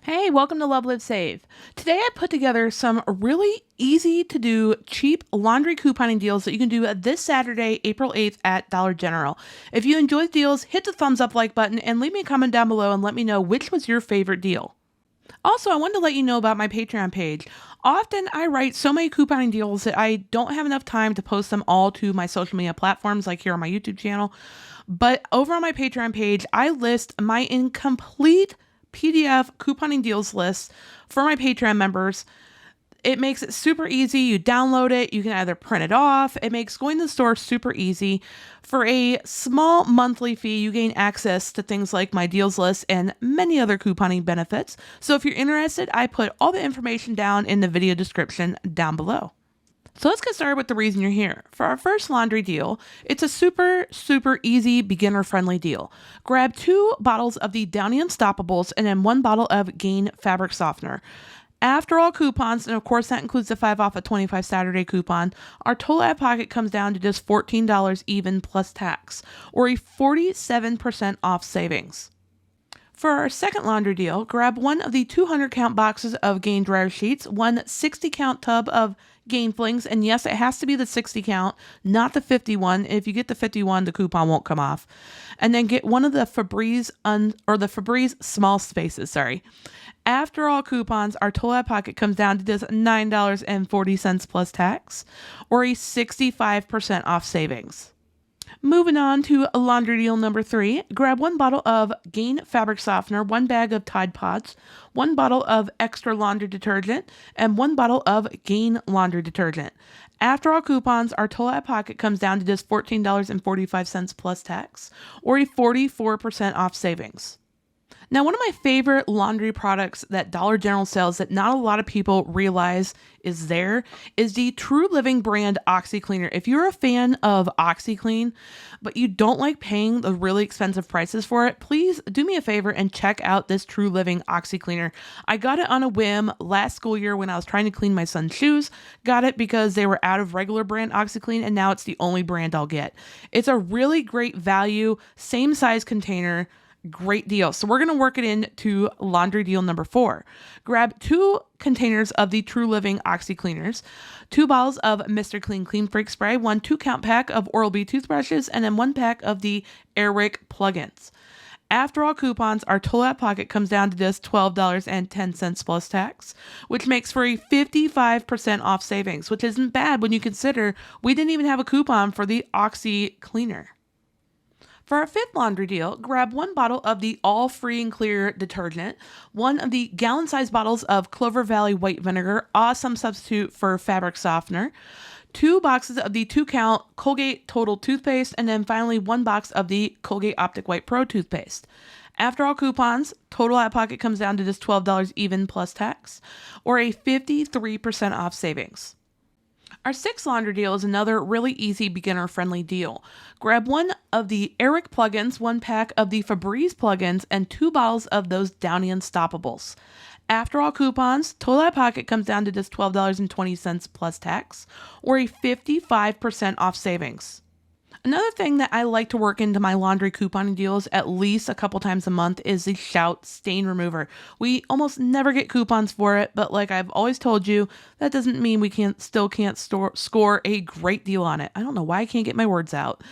Hey, welcome to Love Live Save. Today I put together some really easy to do cheap laundry couponing deals that you can do this Saturday, April 8th at Dollar General. If you enjoy the deals, hit the thumbs up like button and leave me a comment down below and let me know which was your favorite deal. Also, I wanted to let you know about my Patreon page. Often I write so many couponing deals that I don't have enough time to post them all to my social media platforms like here on my YouTube channel. But over on my Patreon page, I list my incomplete PDF couponing deals list for my Patreon members. It makes it super easy. You download it, you can either print it off. It makes going to the store super easy. For a small monthly fee, you gain access to things like my deals list and many other couponing benefits. So if you're interested, I put all the information down in the video description down below. So let's get started with the reason you're here. For our first laundry deal, it's a super easy, beginner-friendly deal. Grab 2 bottles of the Downy Unstoppables and then 1 bottle of Gain Fabric Softener. After all coupons, and of course that includes the 5 off a 25 Saturday coupon, our total out of pocket comes down to just $14 even plus tax, or a 47% off savings. For our second laundry deal, grab 1 of the 200 count boxes of Gain dryer sheets, 1 60 count tub of Gain flings, and yes, it has to be the 60 count, not the 51. If you get the 51, the coupon won't come off. And then get 1 of the Febreze small spaces, After all coupons, our total out of pocket comes down to just $9.40 plus tax, or a 65% off savings. Moving on to laundry deal number 3, grab 1 bottle of Gain Fabric Softener, 1 bag of Tide Pods, 1 bottle of extra laundry detergent, and 1 bottle of Gain laundry detergent. After all coupons, our total out of pocket comes down to just $14.45 plus tax, or a 44% off savings. Now, one of my favorite laundry products that Dollar General sells that not a lot of people realize is there is the True Living brand OxiCleaner. If you're a fan of OxiClean, but you don't like paying the really expensive prices for it, please do me a favor and check out this True Living OxiCleaner. I got it on a whim last school year when I was trying to clean my son's shoes. Got it because they were out of regular brand OxiClean, and now it's the only brand I'll get. It's a really great value, same size container. Great deal. So we're going to work it into laundry deal number 4. Grab 2 containers of the True Living OxiCleaners, 2 bottles of Mr. Clean Clean Freak Spray, 1 2-count pack of Oral-B toothbrushes, and then 1 pack of the Airwick plugins. After all coupons, our total out of pocket comes down to just $12.10 plus tax, which makes for a 55% off savings, which isn't bad when you consider we didn't even have a coupon for the OxiCleaner. For our 5th laundry deal, grab 1 bottle of the All Free and Clear detergent, 1 of the gallon-sized bottles of Clover Valley white vinegar, awesome substitute for fabric softener, 2 boxes of the 2-count Colgate Total toothpaste, and then finally 1 box of the Colgate Optic White Pro toothpaste. After all coupons, total out of pocket comes down to just $12 even plus tax, or a 53% off savings. Our 6th laundry deal is another really easy beginner-friendly deal. Grab 1 of the Airwick plugins, 1 pack of the Febreze plugins, and 2 bottles of those Downy Unstoppables. After all coupons, total out of pocket comes down to just $12.20 plus tax, or a 55% off savings. Another thing that I like to work into my laundry couponing deals at least a couple times a month is the Shout Stain Remover. We almost never get coupons for it, but like I've always told you, that doesn't mean we can't score a great deal on it. I don't know why I can't get my words out.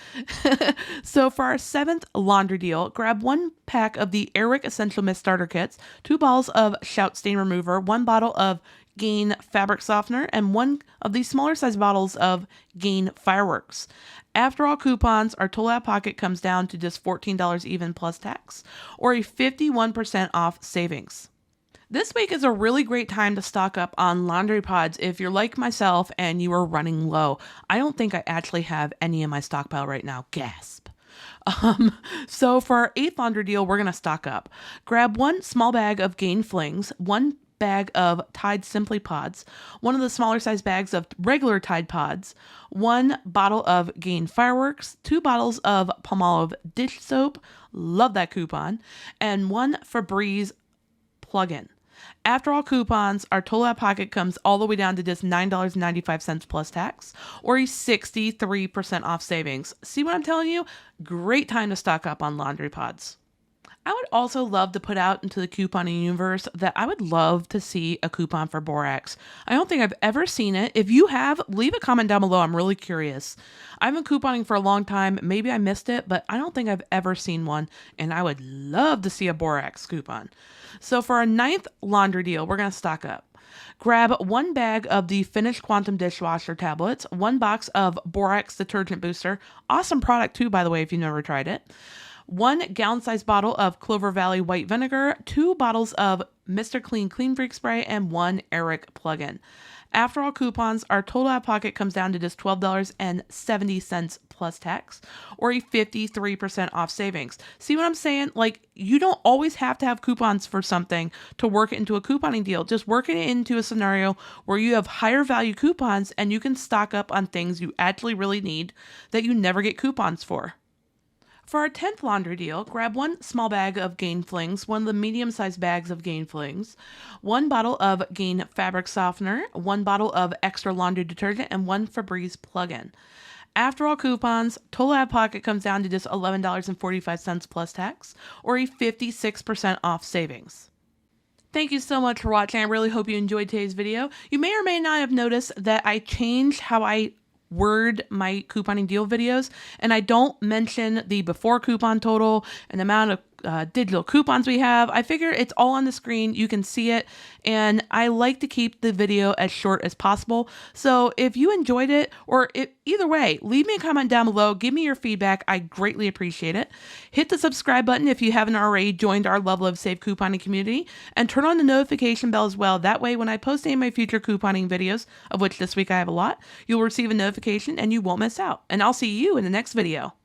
So for our 7th laundry deal, grab 1 pack of the Airwick Essential Mist Starter Kits, 2 bottles of Shout Stain Remover, 1 bottle of Gain Fabric Softener, and 1 of the smaller size bottles of Gain Fireworks. After all coupons, our total out of pocket comes down to just $14 even plus tax, or a 51% off savings. This week is a really great time to stock up on laundry pods if you're like myself and you are running low. I don't think I actually have any in my stockpile right now. Gasp. So for our 8th laundry deal, we're going to stock up. Grab 1 small bag of Gain Flings, 1 bag of Tide Simply Pods, 1 of the smaller size bags of regular Tide Pods, 1 bottle of Gain Fireworks, 2 bottles of Palmolive dish soap, love that coupon, and 1 Febreze plug-in. After all coupons, our total out of pocket comes all the way down to just $9.95 plus tax, or a 63% off savings. See what I'm telling you? Great time to stock up on laundry pods. I would also love to put out into the couponing universe that I would love to see a coupon for borax. I don't think I've ever seen it. If you have, leave a comment down below. I'm really curious. I've been couponing for a long time. Maybe I missed it, but I don't think I've ever seen one, and I would love to see a borax coupon. So for our 9th laundry deal, we're going to stock up. Grab 1 bag of the Finish Quantum dishwasher tablets, 1 box of Borax detergent booster. Awesome product too, by the way, if you've never tried it. 1 gallon-sized bottle of Clover Valley white vinegar, 2 bottles of Mr. Clean Clean Freak spray, and 1 Eric plug-in. After all coupons, our total out of pocket comes down to just $12.70 plus tax, or a 53% off savings. See what I'm saying? Like, you don't always have to have coupons for something to work it into a couponing deal. Just work it into a scenario where you have higher value coupons and you can stock up on things you actually really need that you never get coupons for. For our 10th laundry deal, grab 1 small bag of Gain Flings, 1 of the medium-sized bags of Gain Flings, 1 bottle of Gain fabric softener, 1 bottle of extra laundry detergent, and 1 Febreze plug-in. After all coupons, total out of pocket comes down to just $11.45 plus tax, or a 56% off savings. Thank you so much for watching. I really hope you enjoyed today's video. You may or may not have noticed that I changed how I word my couponing deal videos, and I don't mention the before coupon total and the amount of digital coupons we have. I figure it's all on the screen. You can see it, and I like to keep the video as short as possible. So if you enjoyed it, or either way, leave me a comment down below. Give me your feedback. I greatly appreciate it. Hit the subscribe button if you haven't already joined our Love Love Save couponing community, and turn on the notification bell as well. That way, when I post any of my future couponing videos, of which this week I have a lot, you'll receive a notification and you won't miss out. And I'll see you in the next video.